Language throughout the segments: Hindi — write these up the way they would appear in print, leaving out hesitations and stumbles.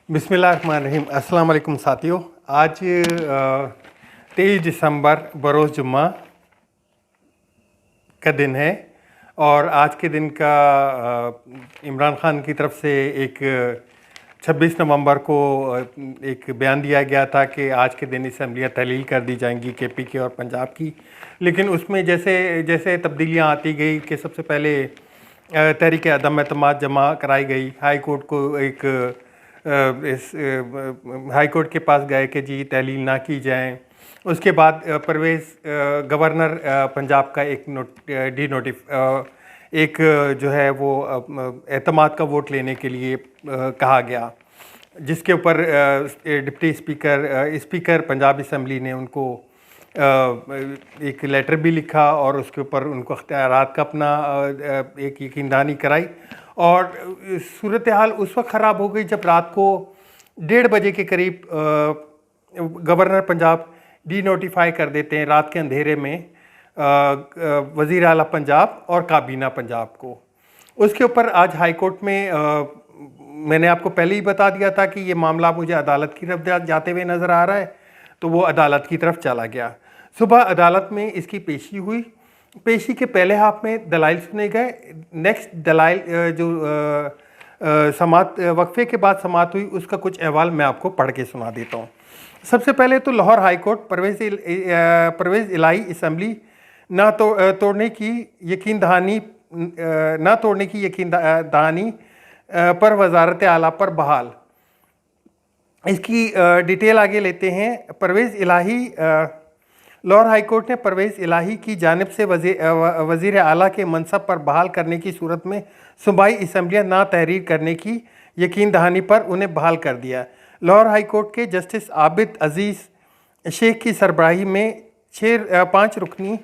बिस्मिल्लाहिर्रहमानिर्रहीम। अस्सलाम वालेकुम साथियों। आज 23 दिसंबर बरोज़ जुम्मा का दिन है और आज के दिन का इमरान खान की तरफ से एक 26 नवंबर को एक बयान दिया गया था कि आज के दिन असम्बलियाँ तहलील कर दी जाएंगी केपी के और पंजाब की। लेकिन उसमें जैसे जैसे तब्दीलियाँ आती गई कि सबसे पहले तहरीक अदम एतमाद जमा कराई गई, हाई कोर्ट को एक इस हाई कोर्ट के पास गए कि जी तहलील ना की जाए। उसके बाद गवर्नर पंजाब का एक जो है वो एतमाद का वोट लेने के लिए कहा गया, जिसके ऊपर डिप्टी स्पीकर पंजाब असम्बली ने उनको एक लेटर भी लिखा और उसके ऊपर उनको अख्तियारात का अपना एक यकीनदहानी कराई। और सूरत हाल उस वक्त ख़राब हो गई जब रात को 1:30 बजे के करीब गवर्नर पंजाब नोटिफाई कर देते हैं रात के अंधेरे में वज़ीर आला पंजाब और काबीना पंजाब को। उसके ऊपर आज हाई कोर्ट में मैंने आपको पहले ही बता दिया था कि ये मामला मुझे अदालत की तरफ जाते हुए नज़र आ रहा है, तो वो अदालत की तरफ चला गया। सुबह अदालत में इसकी पेशी हुई। पेशी के पहले हाफ में दलाइल सुने गए। नेक्स्ट दलाइल जो समात वक्फे के बाद समात हुई, उसका कुछ अहवाल मैं आपको पढ़ के सुना देता हूँ। सबसे पहले तो लाहौर हाई कोर्ट परवेज़ इलाही असम्बली तोड़ने की यकीन दहानी पर वजारत आला पर बहाल। इसकी डिटेल आगे लेते हैं। लाहौर हाई कोर्ट ने परवेज़ इलाही की जानिब से वज़ीर आला के मनसब पर बहाल करने की सूरत में सूबाई असम्बलियाँ ना तहरीर करने की यकीन दहानी पर उन्हें बहाल कर दिया। लाहौर हाई कोर्ट के जस्टिस आबिद अजीज़ शेख की सरबराही में 5 रुकनी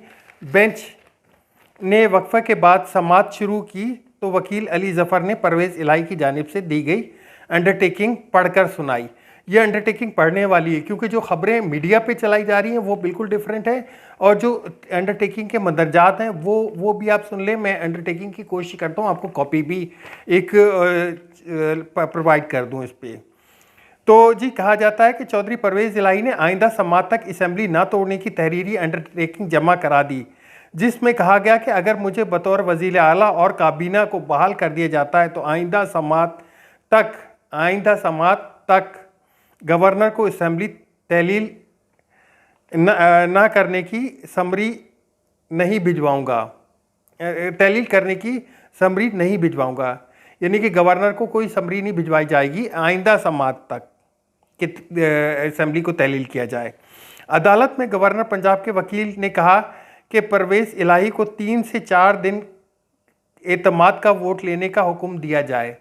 बेंच ने वक्फे के बाद समात शुरू की तो वकील अली ज़फ़र ने परवेज़ इलाही की जानिब से दी गई अंडरटेकिंग पढ़कर सुनाई। ये अंडरटेकिंग पढ़ने वाली है क्योंकि जो ख़बरें मीडिया पे चलाई जा रही हैं वो बिल्कुल डिफरेंट है और जो अंडरटेकिंग के मंदरजात हैं वो भी आप सुन लें। मैं अंडरटेकिंग की कोशिश करता हूँ, आपको कॉपी भी एक प्रोवाइड कर दूँ इस पर। तो जी कहा जाता है कि चौधरी परवेज़ इलाही ने आइंदा समात तक असम्बली ना तोड़ने की तहरीरी अंडरटेकिंग जमा करा दी, जिसमें कहा गया कि अगर मुझे बतौर वज़ीर आला और काबीना को बहाल कर दिया जाता है तो आइंदा समात तक गवर्नर को असम्बली तहलील ना करने की समरी नहीं भिजवाऊंगा। यानी कि गवर्नर को कोई समरी नहीं भिजवाई जाएगी आइंदा समात तक कि असम्बली को तहलील किया जाए। अदालत में गवर्नर पंजाब के वकील ने कहा कि परवेज़ इलाही को 3 से 4 दिन एतमाद का वोट लेने का हुक्म दिया जाए।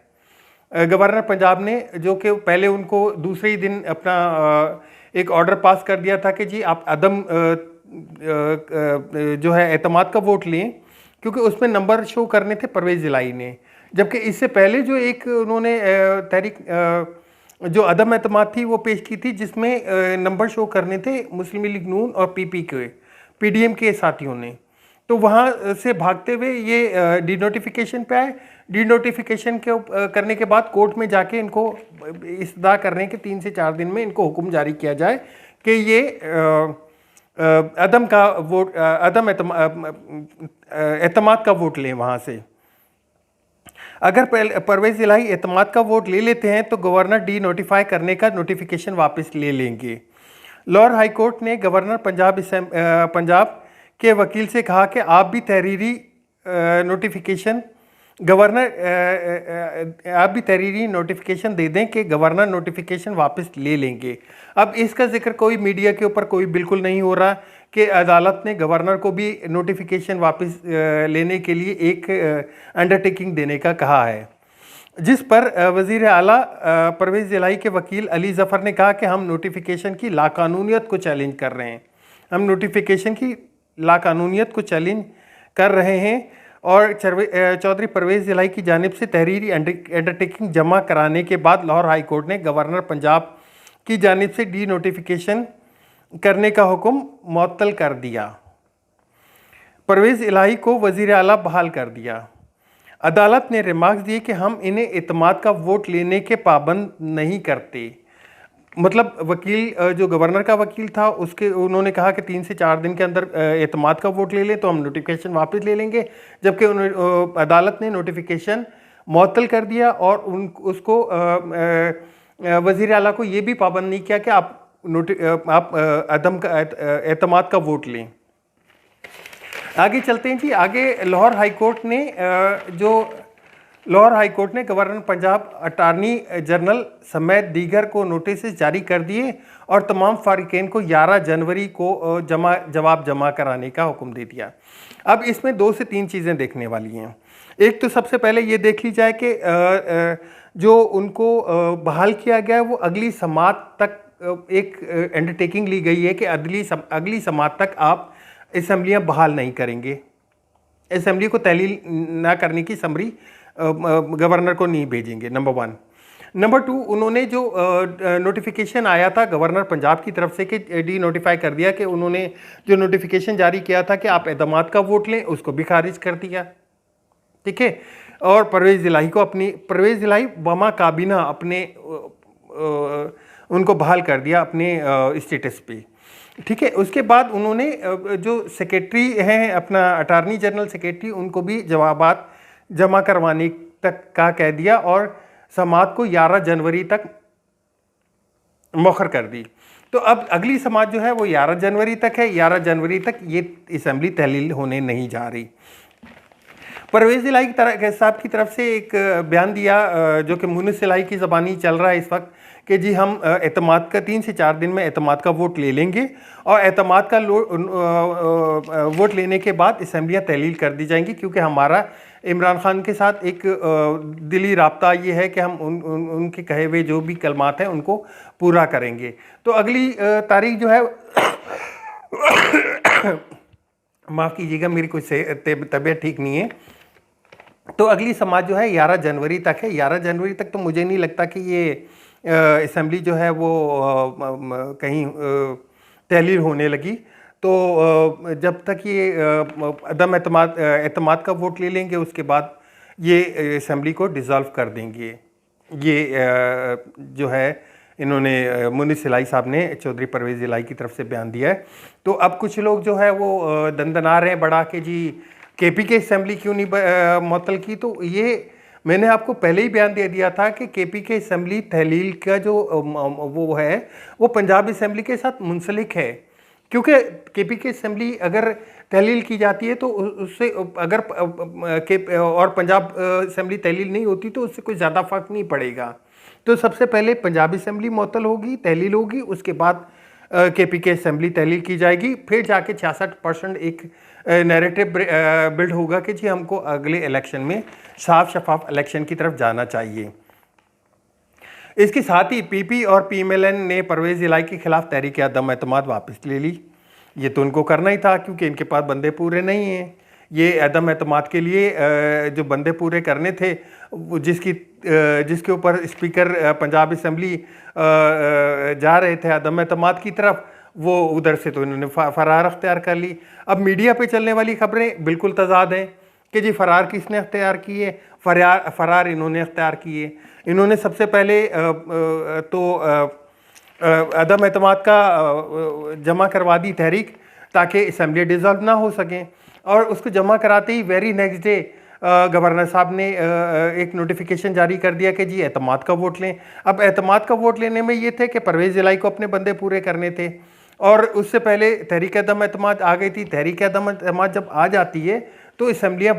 गवर्नर पंजाब ने, जो कि पहले उनको दूसरे ही दिन अपना एक ऑर्डर पास कर दिया था कि जी आप जो है एतमाद का वोट लें, क्योंकि उसमें नंबर शो करने थे परवेज़ इलाही ने। जबकि इससे पहले जो एक उन्होंने जो अदम एतमाद थी वो पेश की थी, जिसमें नंबर शो करने थे मुस्लिम लीग नून और पीडीएम के साथियों ने। तो वहाँ से भागते हुए ये डिनोटिफिकेशन पे आए। डिनोटिफिकेशन करने के बाद कोर्ट में जाके इनको इस्तदा करने के 3 से 4 दिन में इनको हुक्म जारी किया जाए कि ये एतमाद का वोट लें वहाँ से। अगर परवेज़ इलाही एतमाद का वोट ले लेते हैं तो गवर्नर नोटिफाई करने का नोटिफिकेशन वापस ले लेंगे। लाहौर हाई कोर्ट ने गवर्नर पंजाब के वकील से कहा कि आप भी तहरीरी नोटिफिकेशन दे दें कि गवर्नर नोटिफिकेशन वापस ले लेंगे। अब इसका जिक्र कोई मीडिया के ऊपर कोई बिल्कुल नहीं हो रहा कि अदालत ने गवर्नर को भी नोटिफिकेशन वापस लेने के लिए एक अंडरटेकिंग देने का कहा है, जिस पर वज़ीर आला परवेज़ इलाही के वकील अली ज़फ़र ने कहा कि हम नोटिफिकेशन की लाकानूनियत को चैलेंज कर रहे हैं। कर रहे हैं और चौधरी परवेज़ इलाही की जानिब से तहरीरी अंडरटेकिंग जमा कराने के बाद लाहौर हाई कोर्ट ने गवर्नर पंजाब की जानिब से नोटिफिकेशन करने का हुक्म मुअत्तल कर दिया। परवेज़ इलाही को वज़ीर आला बहाल कर दिया। अदालत ने रिमार्क्स दिए कि हम इन्हें इत्मीनान का वोट लेने के पाबंद नहीं करते। मतलब वकील जो गवर्नर का वकील था उसके उन्होंने कहा कि 3 से 4 दिन के अंदर इत्मीनान का वोट ले लें तो हम नोटिफिकेशन वापस ले लेंगे, जबकि अदालत ने नोटिफिकेशन मुअत्तल कर दिया और उसको वज़ीर आला को ये भी पाबंद नहीं किया कि आप अदम का इत्मीनान का वोट लें। आगे चलते हैं जी। आगे लाहौर हाई कोर्ट ने गवर्नर पंजाब, अटारनी जनरल समेत दीगर को नोटिस जारी कर दिए और तमाम फारिकीन को 11 जनवरी को जवाब जमा कराने का हुक्म दे दिया। अब इसमें 2 से 3 चीज़ें देखने वाली हैं। एक तो सबसे पहले ये देख ली जाए कि जो उनको बहाल किया गया है वो अगली समात तक एक अंडरटेकिंग ली गई है कि अगली समात तक आप असम्बलियाँ बहाल नहीं करेंगे, असम्बली को तहलील ना करने की समरी गवर्नर को नहीं भेजेंगे, नंबर 1। नंबर 2, उन्होंने जो नोटिफिकेशन आया था गवर्नर पंजाब की तरफ से कि डी नोटिफाई कर दिया कि उन्होंने जो नोटिफिकेशन जारी किया था कि आप इत्मीनान का वोट लें, उसको भी खारिज कर दिया, ठीक है। और परवेज़ इलाही बमा काबीना अपने उनको बहाल कर दिया अपने स्टेटस पे, ठीक है। उसके बाद उन्होंने जो सेक्रेटरी हैं अपना अटारनी जनरल सेक्रेटरी, उनको भी जवाबात जमा करवाने तक का कह दिया और समात को 11 जनवरी तक मौखर कर दी। तो अब अगली समात जो है वो 11 जनवरी तक है। 11 जनवरी तक ये असम्बली तहलील होने नहीं जा रही। परवेज़ इलाही साहब की तरफ से एक बयान दिया जो कि मुनिस इलाही की ज़बानी चल रहा है इस वक्त कि जी हम इत्मीनान का 3 से 4 दिन में इत्मीनान का वोट ले लेंगे और इत्मीनान का वोट लेने के बाद असम्बलियाँ तहलील कर दी जाएंगी, क्योंकि हमारा इमरान खान के साथ एक दिली राब्ता ये है कि हम उनके कहे हुए जो भी कलमात हैं उनको पूरा करेंगे। तो अगली तारीख जो है माफ़ कीजिएगा मेरी कुछ तबीयत ठीक नहीं है, तो अगली समात जो है 11 जनवरी तक है। 11 जनवरी तक तो मुझे नहीं लगता कि ये असम्बली जो है वो कहीं तहलील होने लगी। तो जब तक ये अदम एतमाद का वोट ले लेंगे उसके बाद ये असम्बली को डिज़ोल्व कर देंगे। ये जो है इन्होंने मुनिस इलाही साहब ने चौधरी परवेज़ इलाही की तरफ से बयान दिया है। तो अब कुछ लोग जो है वो दंदना रहे हैं बड़ा के जी KP के असम्बली क्यों नहीं मुअत्तल की। तो ये मैंने आपको पहले ही बयान दे दिया था कि KP के असम्बली तहलील का जो वो है वो पंजाब असम्बली के साथ मुंसलिक है, क्योंकि KP की असम्बली अगर तहलील की जाती है तो उससे अगर और पंजाब असम्बली तहलील नहीं होती तो उससे कोई ज़्यादा फ़र्क नहीं पड़ेगा। तो सबसे पहले पंजाब असम्बली मुअत्तल होगी, तहलील होगी, उसके बाद KP की असम्बली तहलील की जाएगी, फिर जाके 66% एक नैरेटिव बिल्ड होगा कि जी हमको अगले इलेक्शन में साफ शफाफ इलेक्शन की तरफ जाना चाहिए। इसके साथ ही PP और PMLN ने परवेज़ इलाही के खिलाफ तहरीक अदम एतमाद वापस ले ली। ये तो उनको करना ही था क्योंकि इनके पास बंदे पूरे नहीं हैं। ये अदम एतमाद के लिए जो बंदे पूरे करने थे जिसके ऊपर स्पीकर पंजाब असम्बली जा रहे थे अदम एतमाद की तरफ, वो उधर से तो इन्होंने फरार अख्तियार कर ली। अब मीडिया पे चलने वाली खबरें बिल्कुल तजाद हैं कि जी फरार किसने अख्तियार किए, फरार इन्होंने अख्तियार किए। इन्होंने सबसे पहले तो अदम एतमाद का जमा करवा दी तहरीक ताकि असम्बली डिज़ोल्व ना हो सकें, और उसको जमा कराते ही वेरी नेक्स्ट डे गवर्नर साहब ने एक नोटिफिकेशन जारी कर दिया कि जी एतमाद का वोट लें। अब एतमाद का वोट लेने में ये थे कि परवेज़ इलाही को अपने बंदे पूरे करने थे, और उससे पहले तहरीक अदम एतमाद आ गई थी। तहरीक अदम एतमाद जब आ जाती है तो असम्बलियाँ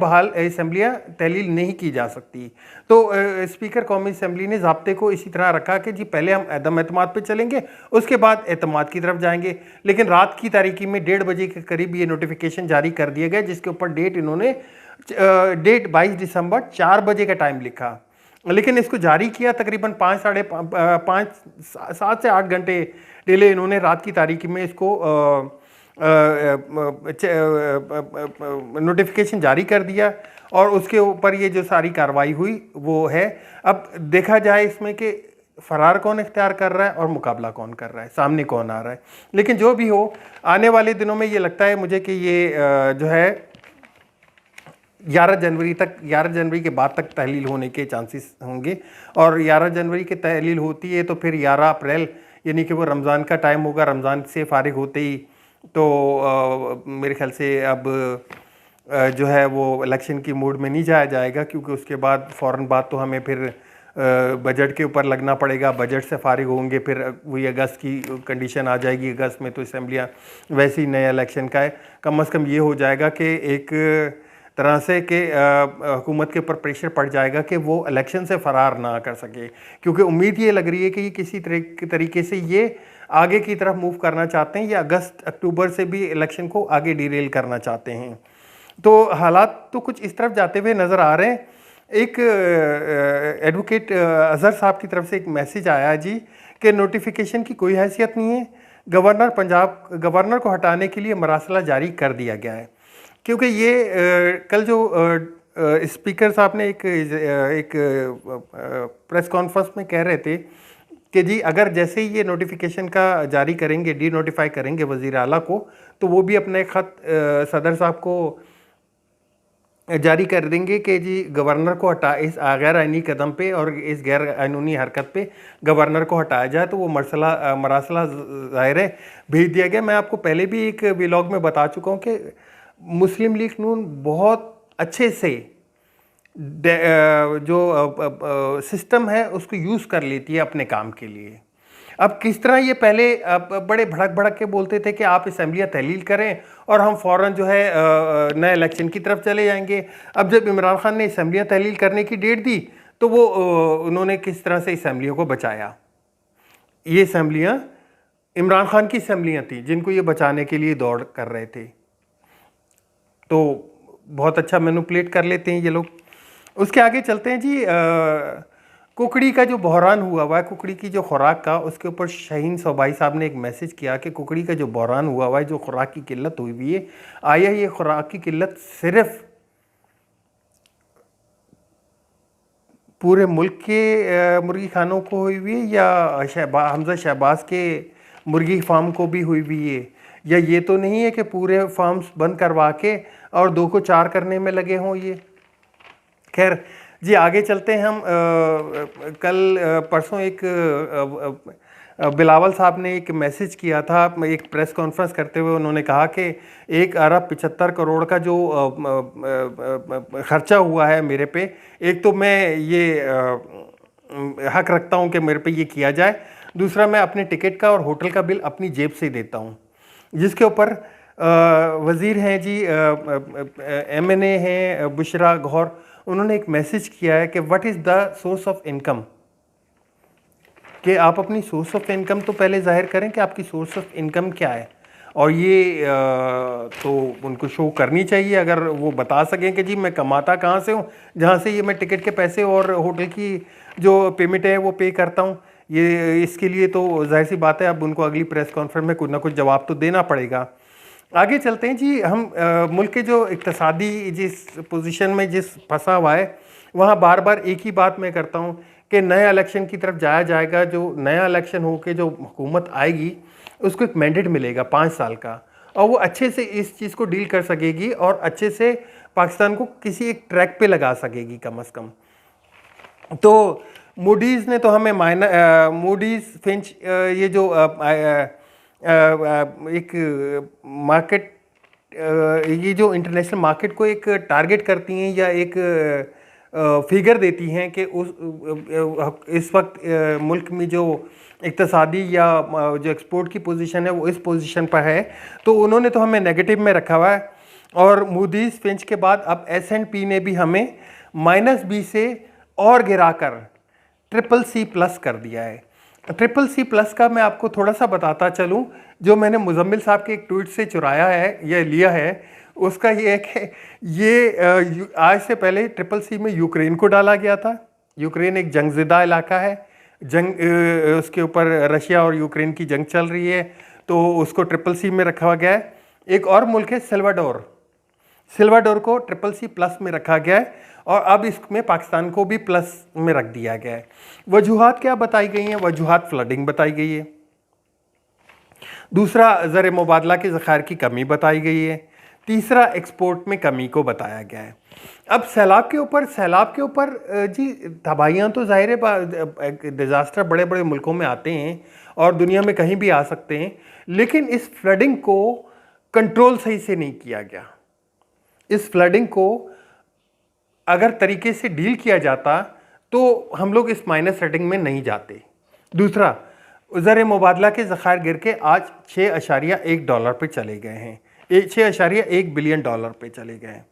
तहलील नहीं की जा सकती। तो स्पीकर कौमी असम्बली ने ज़ाब्ते को इसी तरह रखा कि जी पहले हम अदम एतमाद पे चलेंगे, उसके बाद एतमाद की तरफ जाएंगे। लेकिन रात की तारीकी में 1:30 बजे के करीब ये नोटिफिकेशन जारी कर दिया गया, जिसके ऊपर इन्होंने डेट 22 दिसंबर 4 बजे का टाइम लिखा। लेकिन इसको जारी किया तकरीबन 7 से 8 घंटे डिले इन्होंने रात की तारीकी में इसको नोटिफिकेशन जारी कर दिया, और उसके ऊपर ये जो सारी कार्रवाई हुई वो है। अब देखा जाए इसमें कि फरार कौन इख्तियार कर रहा है और मुकाबला कौन कर रहा है, सामने कौन आ रहा है। लेकिन जो भी हो, आने वाले दिनों में ये लगता है मुझे कि ये जो है 11 जनवरी के बाद तक तहलील होने के चांसेस होंगे। और 11 जनवरी के तहलील होती है तो फिर 11 अप्रैल यानी कि वो रमज़ान का टाइम होगा। रमज़ान से फारिग होते ही तो मेरे ख्याल से अब जो है वो इलेक्शन की मूड में नहीं जाया जाएगा, क्योंकि उसके बाद फ़ौरन बाद तो हमें फिर बजट के ऊपर लगना पड़ेगा। बजट से फारिग होंगे फिर वही अगस्त की कंडीशन आ जाएगी। अगस्त में तो असम्बलियाँ वैसे ही नए इलेक्शन का है। कम से कम ये हो जाएगा कि एक तरह से कि हुकूमत के ऊपर प्रेशर पड़ जाएगा कि वो इलेक्शन से फ़रार ना कर सके, क्योंकि उम्मीद ये लग रही है कि ये किसी तरीके से ये आगे की तरफ मूव करना चाहते हैं या अगस्त अक्टूबर से भी इलेक्शन को आगे डिरेल करना चाहते हैं। तो हालात तो कुछ इस तरफ जाते हुए नज़र आ रहे हैं। एक एडवोकेट अजहर साहब की तरफ से एक मैसेज आया जी कि नोटिफिकेशन की कोई हैसियत नहीं है, गवर्नर को हटाने के लिए मरासला जारी कर दिया गया है। क्योंकि ये कल जो स्पीकर साहब ने एक प्रेस कॉन्फ्रेंस में कह रहे थे कि जी अगर जैसे ही ये नोटिफिकेशन का जारी करेंगे, डी नोटिफाई करेंगे वज़ीर आला को, तो वो भी अपने ख़त सदर साहब को जारी कर देंगे कि जी गवर्नर को हटा, इस गैर आइनी कदम पे और इस गैर कानूनी हरकत पे गवर्नर को हटाया जाए। तो वो मरासला ज़ाहिर है भेज दिया गया। मैं आपको पहले भी एक व्लॉग में बता चुका हूँ कि मुस्लिम लीग नून बहुत अच्छे से जो सिस्टम है उसको यूज़ कर लेती है अपने काम के लिए। अब किस तरह ये पहले बड़े भड़क भड़क के बोलते थे कि आप असम्बलियाँ तहलील करें और हम फ़ौरन जो है नए इलेक्शन की तरफ चले जाएंगे। अब जब इमरान खान ने असम्बलियाँ तहलील करने की डेट दी तो वो उन्होंने किस तरह से असम्बलियों को बचाया। ये असम्बलियाँ इमरान खान की असम्बलियाँ थी जिनको ये बचाने के लिए दौड़ कर रहे थे। तो बहुत अच्छा मैनिपुलेट कर लेते हैं ये लोग। उसके आगे चलते हैं जी। कुकड़ी का जो बहरान हुआ है, कुकड़ी की जो खुराक का, उसके ऊपर शाहीन सोबाई साहब ने एक मैसेज किया कि कुकड़ी का जो बहरान हुआ है, जो खुराक की किल्लत हुई हुई है, आया ये खुराक की किल्लत सिर्फ पूरे मुल्क के मुर्गी खानों को हुई हुई है या हमजा शहबाज के मुर्गी फार्म को भी हुई हुई है, या ये तो नहीं है कि पूरे फार्म्स बंद करवा के और 2 को 4 करने में लगे हों ये। खैर जी आगे चलते हैं हम। कल परसों एक बिलावल साहब ने एक मैसेज किया था, एक प्रेस कॉन्फ्रेंस करते हुए उन्होंने कहा कि 1 अरब 75 करोड़ का जो ख़र्चा हुआ है मेरे पे, एक तो मैं ये हक रखता हूँ कि मेरे पे ये किया जाए, दूसरा मैं अपने टिकट का और होटल का बिल अपनी जेब से देता हूँ। जिसके ऊपर वज़ीर हैं जी MNA हैं बुशरा गौहर, उन्होंने एक मैसेज किया है कि what is the source of income, कि आप अपनी सोर्स ऑफ इनकम तो पहले जाहिर करें कि आपकी सोर्स ऑफ इनकम क्या है। और ये तो उनको शो करनी चाहिए, अगर वो बता सकें कि जी मैं कमाता कहाँ से हूँ, जहाँ से ये मैं टिकट के पैसे और होटल की जो पेमेंट है वो पे करता हूँ। ये इसके लिए तो जाहिर सी बात है अब उनको अगली प्रेस कॉन्फ्रेंस में कुछ ना कुछ जवाब तो देना पड़ेगा। आगे चलते हैं जी। हम मुल्क के जो इक्तसादी जिस पोजीशन में जिस फंसा हुआ है, वहाँ बार बार एक ही बात मैं करता हूँ कि नए इलेक्शन की तरफ जाया जाएगा। जो नया इलेक्शन हो के जो हुकूमत आएगी उसको एक मैंडेट मिलेगा 5 साल का, और वो अच्छे से इस चीज़ को डील कर सकेगी और अच्छे से पाकिस्तान को किसी एक ट्रैक पे लगा सकेगी कम अज़ कम। तो मूडीज़ ने तो हमें मूडीज़ फिंच ये जो एक मार्केट, ये जो इंटरनेशनल मार्केट को एक टारगेट करती हैं या एक फिगर देती हैं कि इस वक्त मुल्क में जो इक्तसादी या जो एक्सपोर्ट की पोजीशन है वो इस पोजीशन पर है, तो उन्होंने तो हमें नेगेटिव में रखा हुआ है। और मूडीज़ फिंच के बाद अब S&P ने भी हमें -B से और गिराकर CCC+ कर दिया है। CCC+ का मैं आपको थोड़ा सा बताता चलूँ, जो मैंने मुजम्मिल साहब के एक ट्वीट से चुराया है या लिया है, उसका ये है कि ये आज से पहले CCC में यूक्रेन को डाला गया था। यूक्रेन एक जंगज़दा इलाका है, उसके ऊपर रशिया और यूक्रेन की जंग चल रही है, तो उसको CCC में रखा गया है। एक और मुल्क है सिल्वाडोर को CCC+ में रखा गया है, और अब इसमें पाकिस्तान को भी प्लस में रख दिया गया है। वजूहात क्या बताई गई हैं? वजूहात फ्लडिंग बताई गई है, दूसरा ज़र मुबादला के ज़खायर की कमी बताई गई है, तीसरा एक्सपोर्ट में कमी को बताया गया है। अब सैलाब के ऊपर जी तबाहियाँ तो ज़ाहिर है, डिज़ास्टर बड़े बड़े मुल्कों में आते हैं और दुनिया में कहीं भी आ सकते हैं, लेकिन इस फ्लडिंग को कंट्रोल सही से नहीं किया गया। इस फ्लडिंग को अगर तरीके से डील किया जाता तो हम लोग इस माइनस रेटिंग में नहीं जाते। दूसरा, ज़र मुबादला के ज़खायर गिर के आज $6.1 पे चले गए हैं, $6.1 बिलियन पे चले गए हैं,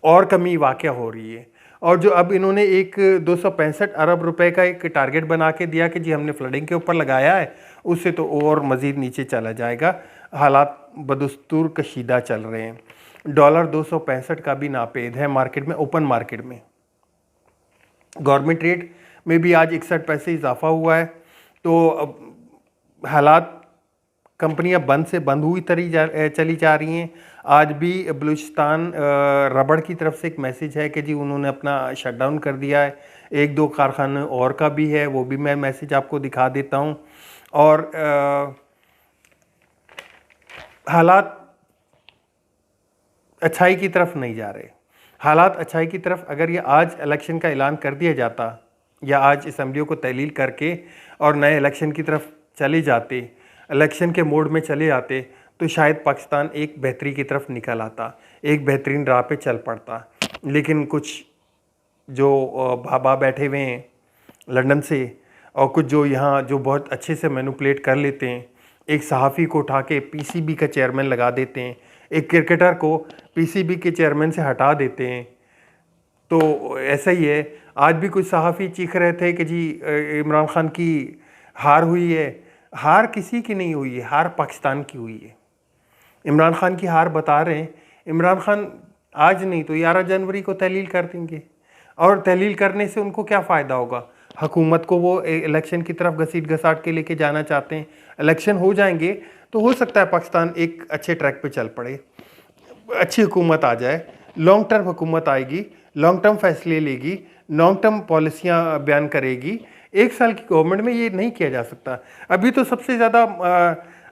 और कमी वाक़या हो रही है। और जो अब इन्होंने एक 265 अरब रुपए का एक टारगेट बना के दिया कि जी हमने फ्लडिंग के ऊपर लगाया है, उससे तो और मज़ीद नीचे चला जाएगा। हालात बदस्तूर कशीदा चल रहे हैं। डॉलर 265 का भी नापेद है मार्केट में, ओपन मार्केट में। गवर्नमेंट रेट में भी आज 61 पैसे इजाफा हुआ है। तो अब हालात, कंपनियां बंद से बंद हुई चली जा रही हैं। आज भी बलूचिस्तान रबड़ की तरफ से एक मैसेज है कि जी उन्होंने अपना शटडाउन कर दिया है। एक दो कारखाने और का भी है, वो भी मैं मैसेज आपको दिखा देता हूं। और हालात अच्छाई की तरफ नहीं जा रहे। हालात अच्छाई की तरफ, अगर ये आज इलेक्शन का ऐलान कर दिया जाता या आज असम्बलियों को तहलील करके और नए इलेक्शन की तरफ चले जाते, इलेक्शन के मोड में चले जाते, तो शायद पाकिस्तान एक बेहतरी की तरफ निकल आता, एक बेहतरीन राह पे चल पड़ता। लेकिन कुछ जो बाबा बैठे हुए हैं लंदन से, और कुछ जो यहाँ जो बहुत अच्छे से मैनिपुलेट कर लेते हैं, एक सहाफ़ी को उठा के पीसीबी का चेयरमैन लगा देते हैं, एक क्रिकेटर को पीसीबी के चेयरमैन से हटा देते हैं। तो ऐसा ही है, आज भी कुछ सहाफ़ी चीख रहे थे कि जी इमरान खान की हार हुई है। हार किसी की नहीं हुई है, हार पाकिस्तान की हुई है। इमरान खान की हार बता रहे हैं। इमरान खान आज नहीं तो 11 जनवरी को तहलील कर देंगे, और तहलील करने से उनको क्या फ़ायदा होगा? हुकूमत को वो इलेक्शन की तरफ घसीट घसाट के लेके जाना चाहते हैं। इलेक्शन हो जाएंगे तो हो सकता है पाकिस्तान एक अच्छे ट्रैक पे चल पड़े, अच्छी हुकूमत आ जाए, लॉन्ग टर्म हुकूमत आएगी, लॉन्ग टर्म फैसले लेगी, लॉन्ग टर्म पॉलिसियाँ बयान करेगी। एक साल की गवर्नमेंट में ये नहीं किया जा सकता। अभी तो सबसे ज़्यादा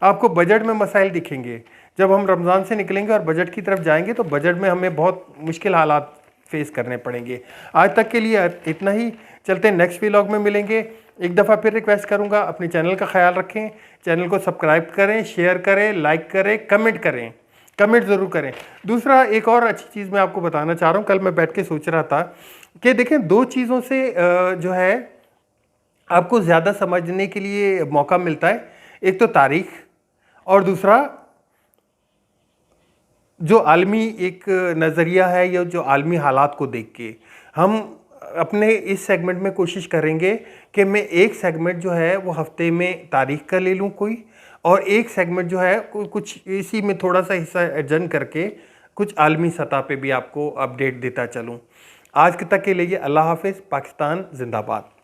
आपको बजट में मसाइल दिखेंगे। जब हम रमज़ान से निकलेंगे और बजट की तरफ जाएंगे तो बजट में हमें बहुत मुश्किल हालात फेस करने पड़ेंगे। आज तक के लिए इतना ही, चलते हैं नेक्स्ट व्लॉग में मिलेंगे। एक दफ़ा फिर रिक्वेस्ट करूँगा, अपने चैनल का ख्याल रखें, चैनल को सब्सक्राइब करें, शेयर करें, लाइक करें, कमेंट करें, कमेंट ज़रूर करें। दूसरा, एक और अच्छी चीज़ मैं आपको बताना चाह रहा हूँ। कल मैं बैठ के सोच रहा था कि देखें, दो चीज़ों से जो है आपको ज़्यादा समझने के लिए मौका मिलता है। एक तो तारीख़, और दूसरा जो आलमी एक नज़रिया है, या जो आलमी हालात को देख के। हम अपने इस सेगमेंट में कोशिश करेंगे कि मैं एक सेगमेंट जो है वो हफ्ते में तारीख़ का ले लूँ कोई, और एक सेगमेंट जो है कुछ इसी में थोड़ा सा हिस्सा एडजस्ट करके कुछ आलमी सतह पे भी आपको अपडेट देता चलूँ। आज तक के लिए अल्लाह हाफ़िज़। पाकिस्तान जिंदाबाद।